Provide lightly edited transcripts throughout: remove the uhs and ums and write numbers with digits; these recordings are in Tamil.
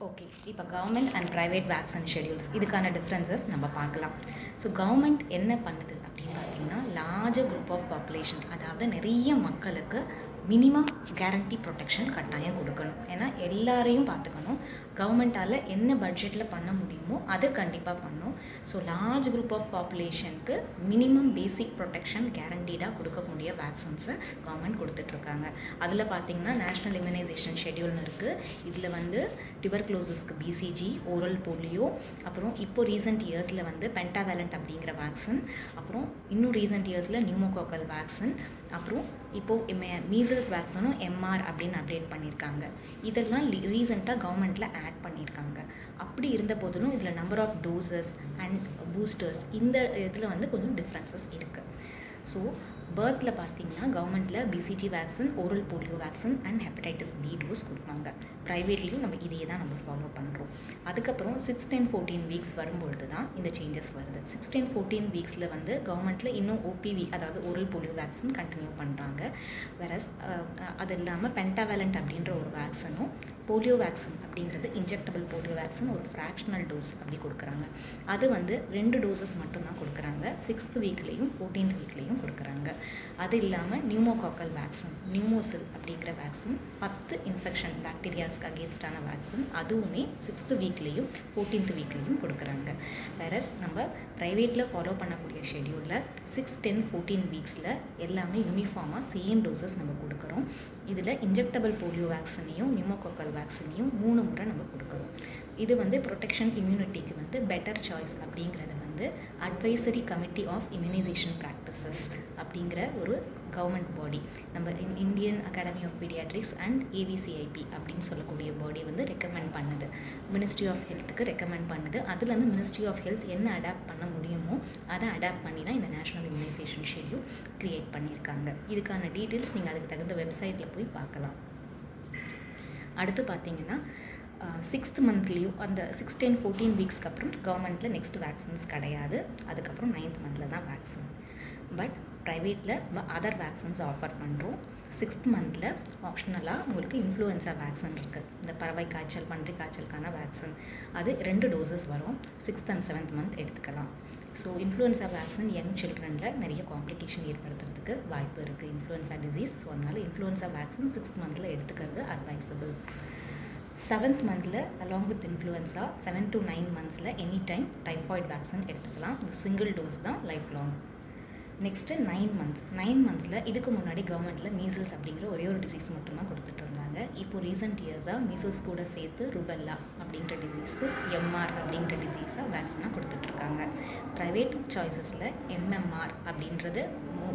ஓகே, இப்போ government and private vaccine schedules இதுக்கான டிஃப்ரென்சஸ் நம்ம பார்க்கலாம். ஸோ கவர்மெண்ட் என்ன பண்ணுது அப்படின்னு பார்த்தீங்கன்னா, லார்ஜர் குரூப் ஆஃப் பாப்புலேஷன், அதாவது நிறைய மக்களுக்கு மினிமம் கேரண்டி ப்ரொடெக்ஷன் கட்டாயம் கொடுக்கணும். ஏன்னா எல்லாரையும் பார்த்துக்கணும். கவர்மெண்ட்டால் என்ன பட்ஜெட்டில் பண்ண முடியுமோ அதை கண்டிப்பாக பண்ணும். ஸோ லார்ஜ் குரூப் ஆஃப் பாப்புலேஷனுக்கு மினிமம் பேசிக் ப்ரொடெக்ஷன் கேரண்டீடாக கொடுக்கக்கூடிய வேக்சின்ஸை கவர்மெண்ட் கொடுத்துட்ருக்காங்க. அதில் பார்த்திங்கன்னா நேஷ்னல் இம்யூனைசேஷன் ஷெடியூல்னு இருக்குது. இதில் வந்து டியூபர்குலோசிஸ்க்கு பிசிஜி, ஓரல் போலியோ, அப்புறம் இப்போ ரீசெண்ட் இயர்ஸில் வந்து பென்டாவேலண்ட் அப்படிங்கிற வேக்சின், அப்புறம் இன்னும் ரீசெண்ட் இயர்ஸில் நியூமோகாக்கல் வேக்சின், அப்புறம் இப்போது மீசல்ஸ் வேக்சினும் எம்ஆர் அப்படின்னு அப்டேட் பண்ணியிருக்காங்க. இதெல்லாம் ரீசெண்டாக கவர்மெண்ட்டில் ஆட் பண்ணியிருக்காங்க. அப்படி இருந்த போதிலும் இதில் number of doses and boosters இந்த இதில் வந்து கொஞ்சம் டிஃப்ரென்சஸ் இருக்குது. ஸோ பர்த்தில் பார்த்திங்கன்னா கவர்மெண்ட்டில் BCG vaccine, oral polio vaccine and hepatitis B dose கொடுப்பாங்க. ப்ரைவேட்லேயும் நம்ம இதையே தான் நம்ம ஃபாலோ பண்ணுறோம். அதுக்கப்புறம் 6, 10, 14 வீக்ஸ் வரும்பொழுது தான் இந்த சேஞ்சஸ் வருது. 6, 10, 14 வீக்ஸில் வந்து கவர்மெண்ட்டில் இன்னும் ஓபிவி, அதாவது ஓரல் போலியோ வேக்சின் கண்டினியூ பண்ணுறாங்க. வேறஸ் அது இல்லாமல் பென்டாவேலண்ட் அப்படின்ற ஒரு வேக்சினும், போலியோ வேக்சின் அப்படிங்கிறது இன்ஜெக்டபிள் போலியோ வேக்சின் ஒரு ஃப்ராக்ஷனல் டோஸ் அப்படி கொடுக்குறாங்க. அது வந்து 2 டோசஸ் மட்டும்தான் கொடுக்குறாங்க. 6th வீக்லேயும் 14th வீக்லேயும் கொடுக்குறாங்க. அது இல்லாமல் நியூமோகாக்கல் வேக்சின், நியூமோசில் அப்படிங்கிற வேக்சின் 10 இன்ஃபெக்ஷன் பாக்டீரியாஸ்க்கு அகேன்ஸ்டான வேக்சின், அதுவுமே 6th வீக்லேயும் 14th வீக்லேயும் கொடுக்குறாங்க. வேறஸ் நம்ம ப்ரைவேட்டில் ஃபாலோ பண்ணக்கூடிய ஷெடியூலில் 6, 10, 14 வீக்ஸில் எல்லாமே யூனிஃபார்மாக சேம் டோசஸ் நம்ம கொடுக்குறோம். இதில் இன்ஜெக்டபிள் போலியோ வேக்சினையும் நியூமோகாக்கல் வேக்சினையும் 3 முறை நம்ம கொடுக்குறோம். இது வந்து ப்ரொடெக்ஷன் இம்யூனிட்டிக்கு வந்து பெட்டர் சாய்ஸ் அப்படிங்கிறது வந்து advisory committee of immunisation practices அப்படிங்கிற ஒரு கவர்மெண்ட் பாடி, நம்ம Indian academy of paediatrics and AVCIP அப்படின்னு சொல்லக்கூடிய பாடி வந்து ரெக்கமெண்ட் பண்ணுது. மினிஸ்ட்ரி ஆஃப் ஹெல்த்துக்கு ரெக்கமெண்ட் பண்ணுது. அதுலேருந்து மினிஸ்ட்ரி ஆஃப் ஹெல்த் என்ன அடாப்ட் பண்ண முடியுமோ அதை அடாப்ட் பண்ணி தான் இந்த நேஷ்னல் இம்யூனைசேஷன் ஷெடியூல் க்ரியேட் பண்ணியிருக்காங்க. இதுக்கான டீட்டெயில்ஸ் நீங்கள் அதுக்கு தகுந்த வெப்சைட்டில் போய் பார்க்கலாம். அடுத்து பார்த்தீங்கன்னா 6th மந்த்லேயும் அந்த 6, 10, 14 வீக்ஸ்க்கு அப்புறம் கவர்மெண்ட்டில் நெக்ஸ்ட் வேக்சின்ஸ் கிடையாது. அதுக்கப்புறம் 9th மந்தில் தான் வேக்சின். பட் ப்ரைவேட்டில் நம்ம அதர் வேக்சின்ஸ் ஆஃபர் பண்ணுறோம். 6th மந்தில் ஆப்ஷனலாக உங்களுக்கு இன்ஃப்ளூயன்ஸா வேக்சின் இருக்குது. இந்த பறவை காய்ச்சல், பன்றி காய்ச்சலுக்கான வேக்சின், அது 2 டோசஸ் வரும். 6th and 7th மந்த் எடுத்துக்கலாம். ஸோ இன்ஃப்ளூயன்ஸா வேக்சின் யங் சில்ட்ரனில் நிறைய காம்ப்ளிகேஷன் ஏற்படுத்துறதுக்கு வாய்ப்பு இருக்குது, இன்ஃப்ளூயன்ஸா டிசீஸ். ஸோ அதனால் இன்ஃப்ளூயன்ஸா வேக்சின் 6th மந்தில் எடுத்துக்கிறது அட்வைசபிள். 7th மந்தில் அலாங் வித் இன்ஃப்ளூயன்ஸா 7 to 9 மந்த்ஸில் எனி டைம் டைஃபாய்டு வேக்சின் எடுத்துக்கலாம். இது சிங்கிள் டோஸ் தான், லைஃப் லாங். நெக்ஸ்ட்டு 9 மந்த்ஸில் இதுக்கு முன்னாடி கவர்மெண்ட்டில் மீசல்ஸ் அப்படிங்கிற ஒரே ஒரு டிசீஸ் மட்டும்தான் கொடுத்துட்டு இருந்தாங்க. இப்போது ரீசெண்ட் இயர்ஸாக மீசல்ஸ் கூட சேர்த்து ருபெல்லா அப்படிங்கிற டிசீஸ்க்கு எம்ஆர் அப்படிங்கிற டிசீஸாக வேக்சினாக கொடுத்துட்ருக்காங்க. ப்ரைவேட் சாய்ஸஸில் எம்எம்ஆர் அப்படின்றது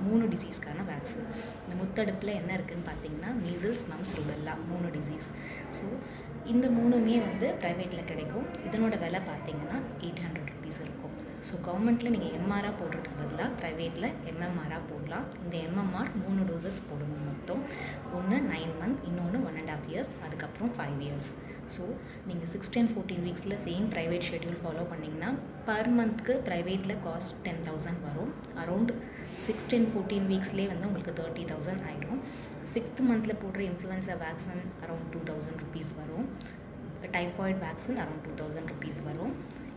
3 டிசீஸ்க்கான வேக்சின். இந்த முத்தடுப்பில் என்ன இருக்குதுன்னு பார்த்தீங்கன்னா measles, mumps, rubella 3 disease. So இந்த 3மே வந்து ப்ரைவேட்டில் கிடைக்கும். இதனோட விலை பார்த்தீங்கன்னா 800 rupees இருக்கும். ஸோ கவர்மெண்ட்டில் நீங்கள் எம்ஆராக போடுறதுக்கு பதிலாக ப்ரைவேட்டில் எம்எம்ஆராக போடலாம். இந்த எம்எம்ஆர் 3 டோசஸ் போடணும் மொத்தம். ஒன்று 9 months, இன்னொன்று 1.5 years, அதுக்கப்புறம் 5 years. ஸோ நீங்கள் 6, 10, 14 வீக்ஸில் சேம் ப்ரைவேட் ஷெட்யூல் ஃபாலோ பண்ணிங்கன்னா பர் மந்த்க்கு ப்ரைவேட்டில் காஸ்ட் 10,000 வரும். அரௌண்ட் 6, 10, 14 வீக்ஸ்லேயே வந்து உங்களுக்கு 30,000 ஆகிடும். 6th மந்தில் போடுற இன்ஃப்ளூயன்ஸா வேக்சின் அரௌண்ட் 2,000 rupees வரும். டைஃபாய்டு வேக்சின் அரௌண்ட் 2,000 rupees வரும்.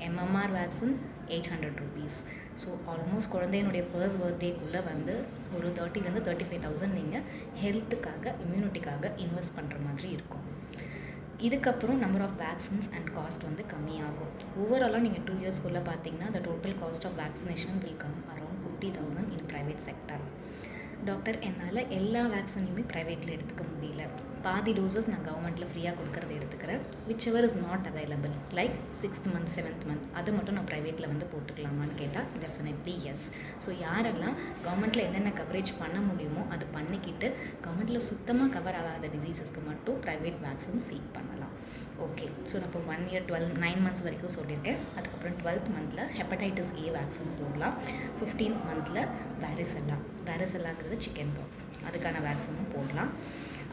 MMR vaccine 800 rupees. So almost குழந்தையினுடைய ஃபர்ஸ்ட் பர்த்டேக்குள்ளே வந்து ஒரு 30,000 to 35,000 நீங்கள் ஹெல்த்துக்காக, இம்யூனிட்டிக்காக இன்வெஸ்ட் பண்ணுற மாதிரி இருக்கும். இதுக்கப்புறம் number of vaccines and cost வந்து கம்மியாகும். ஓவராலாக நீங்கள் 2 yearsக்குள்ளே பார்த்தீங்கன்னா the total cost of vaccination will come around 50,000 in private sector. Doctor, என்னால் எல்லா வேக்சினையுமே ப்ரைவேட்டில் எடுத்துக்க முடியல, பாதி டோசஸ் நான் கவர்மெண்ட்டில் ஃப்ரீயாக கொடுக்குறது எடுத்துக்கிறேன், which ever is not available like 6th month, 7th month, அதை மட்டும் நான் ப்ரைவேட்டில் வந்து போட்டுக்கலாமான்னு கேட்டால் டெஃபினெட்லி எஸ். ஸோ யாரெல்லாம் கவர்மெண்ட்டில் என்னென்ன கவரேஜ் பண்ண முடியுமோ அது பண்ணிக்கிட்டு கவர்மெண்ட்டில் சுத்தமாக கவர் ஆகாத டிசீசஸ்க்கு மட்டும் ப்ரைவேட் வேக்சின் சீக் பண்ணலாம். ஓகே, ஸோ நான் இப்போ 1 year 9 months வரைக்கும் சொல்லியிருக்கேன். அதுக்கப்புறம் 12th மந்தில் ஹெப்படைட்டிஸ் ஏ வேக்சின் போடலாம். 15th மந்தில் வேரிசெல்லாங்கிறது சிக்கன் பாக்ஸ், அதுக்கான வேக்சினும் போடலாம்.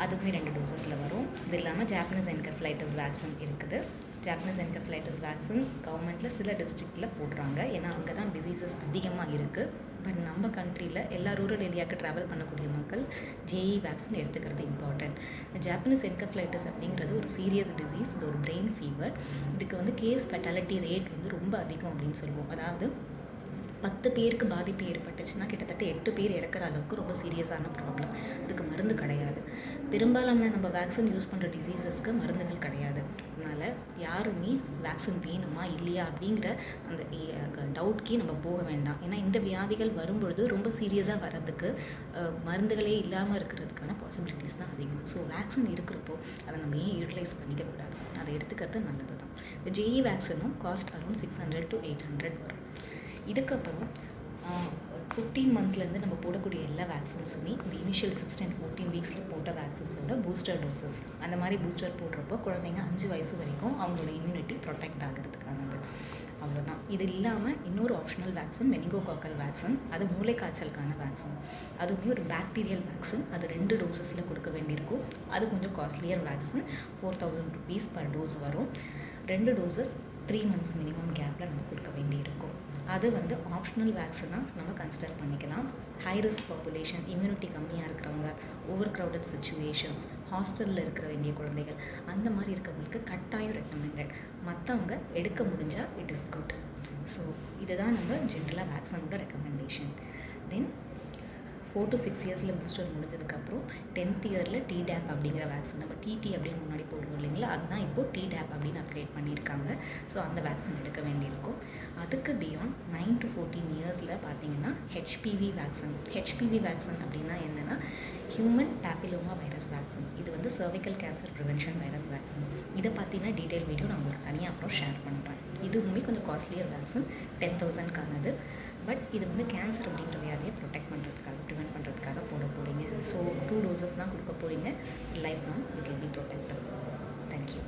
அதுவுமே 2 டோசஸில் வரும். இது இல்லாமல் ஜாப்பனீஸ் என்கெஃபலைட்டிஸ் வேக்சின் இருக்குது. ஜாப்பனீஸ் என்கெஃபலைட்டிஸ் வேக்சின் கவர்மெண்ட்டில் சில டிஸ்ட்ரிக்டில் போடுறாங்க, ஏன்னா அங்கே தான் டிசீசஸ் அதிகமாக இருக்குது. பட் நம்ம கண்ட்ரியில் எல்லா ரூரல் ஏரியாவுக்கு ட்ராவல் பண்ணக்கூடிய மக்கள் ஜேஇ வேக்சின் எடுத்துக்கிறது இம்பார்ட்டன்ட். ஜாப்பனீஸ் என்கஃப்ளைட்டிஸ் அப்படிங்கிறது ஒரு சீரியஸ் டிசீஸ், இது ஒரு பிரெயின் ஃபீவர். இதுக்கு வந்து கேஸ் ஃபெட்டாலிட்டி ரேட் வந்து ரொம்ப அதிகம் அப்படின்னு சொல்லுவோம். அதாவது 10 பேருக்கு பாதிப்பு ஏற்பட்டுச்சுன்னா கிட்டத்தட்ட 8 பேர் இறக்குற அளவுக்கு ரொம்ப சீரியஸான ப்ராப்ளம். அதுக்கு மருந்து கிடையாது. பெரும்பாலான நம்ம வேக்சின் யூஸ் பண்ணுற டிசீசஸ்க்கு மருந்துகள் கிடையாது. அதனால் யாருமே வேக்சின் வேணுமா இல்லையா அப்படிங்கிற அந்த டவுட்கே நம்ம போக வேண்டாம். ஏன்னா இந்த வியாதிகள் வரும்பொழுது ரொம்ப சீரியஸாக வர்றதுக்கு மருந்துகளே இல்லாமல் இருக்கிறதுக்கான பாசிபிலிட்டிஸ் தான் அதிகம். ஸோ வேக்சின் இருக்கிறப்போ அதை நம்ம ஏன் யூட்டிலைஸ் பண்ணிக்கக்கூடாது, அதை எடுத்துக்கிறது நல்லது தான். இந்த ஜேஇ வேக்சினும் காஸ்ட் அரௌண்ட் 600 to 800 வரும். இதுக்கப்புறம் 15 மந்த்லேருந்து நம்ம போடக்கூடிய எல்லா வேக்சின்ஸுமே இந்த இனிஷியல் 16-14 வீக்ஸில் போட்ட வேக்சின்ஸோட பூஸ்டர் டோசஸ். அந்த மாதிரி பூஸ்டர் போடுறப்போ குழந்தைங்க 5 வயசு வரைக்கும் அவங்களோட இம்யூனிட்டி ப்ரொடெக்ட் ஆகிறதுக்கானது. அவ்வளோதான். இது இல்லாமல் இன்னொரு ஆப்ஷனல் வேக்சின் மெனிங்கோகாக்கல் வேக்சின், அது மூளை காய்ச்சலுக்கான வேக்சின். அதுவுமே ஒரு பாக்டீரியல் வேக்சின். அது 2 டோசஸில் கொடுக்க வேண்டியிருக்கும். அது கொஞ்சம் costlier vaccine, 4000 rupees per dose வரும். 2 டோசஸ் 3 months மினிமம் கேப்பில் நம்ம கொடுக்க வேண்டியிருக்கும். அது வந்து ஆப்ஷனல் வேக்சினாக நம்ம கன்சிடர் பண்ணிக்கலாம். ஹை ரிஸ்க் பாப்புலேஷன், இம்யூனிட்டி கம்மியாக இருக்கிறவங்க, ஓவர் க்ரௌடட் சுச்சுவேஷன்ஸ், ஹாஸ்டலில் இருக்கிற வேண்டிய குழந்தைகள், அந்த மாதிரி இருக்கிறவங்களுக்கு கட்டாயம் ரெக்கமெண்டட். மற்றவங்க எடுக்க முடிஞ்சால் இட் இஸ் குட். ஸோ இதுதான் நம்ம ஜென்ரலாக வேக்சினோட ரெக்கமெண்டேஷன். தென் 4 to 6 இயர்ஸில் பூஸ்டர் முடிஞ்சதுக்கப்புறம் 10th இயரில் டிடேப் அப்படிங்கிற வேக்சின், நம்ம டிடி அப்படின்னு முன்னாடி போடுவோம் இல்லைங்களா, அதுதான் இப்போது டிடேப் அப்படின்னு அப்கிரேட் பண்ணியிருக்காங்க. ஸோ அந்த வேக்சின் எடுக்க வேண்டியிருக்கும். அதுக்கு பியாண்ட் 9 to 14 இயர்ஸில் பார்த்தீங்கன்னா ஹெச்பிவி வேக்சின். ஹெச்பிவி வேக்சின் அப்படின்னா என்னென்னா ஹியூமன் பேப்பிலோமா வைரஸ் வேக்சின். இது வந்து cervical cancer prevention virus vaccine. இதை பற்றின டீட்டெயில் வீடியோ நான் உங்களுக்கு தனியாக அப்புறம் ஷேர் பண்ணுறேன். இதுவுமே கொஞ்சம் காஸ்ட்லியர் வேக்சின், 10,000க்கானது. பட் இது வந்து கேன்சர் அப்படிங்கிற வியாதியை ப்ரொடெக்ட் பண்ணுறதுக்காக, ப்ரிவென்ட் பண்ணுறதுக்காக போட போகிறீங்க. ஸோ 2 டோசஸ் தான் கொடுக்க போகிறீங்க. Life long it will be protected. Thank you.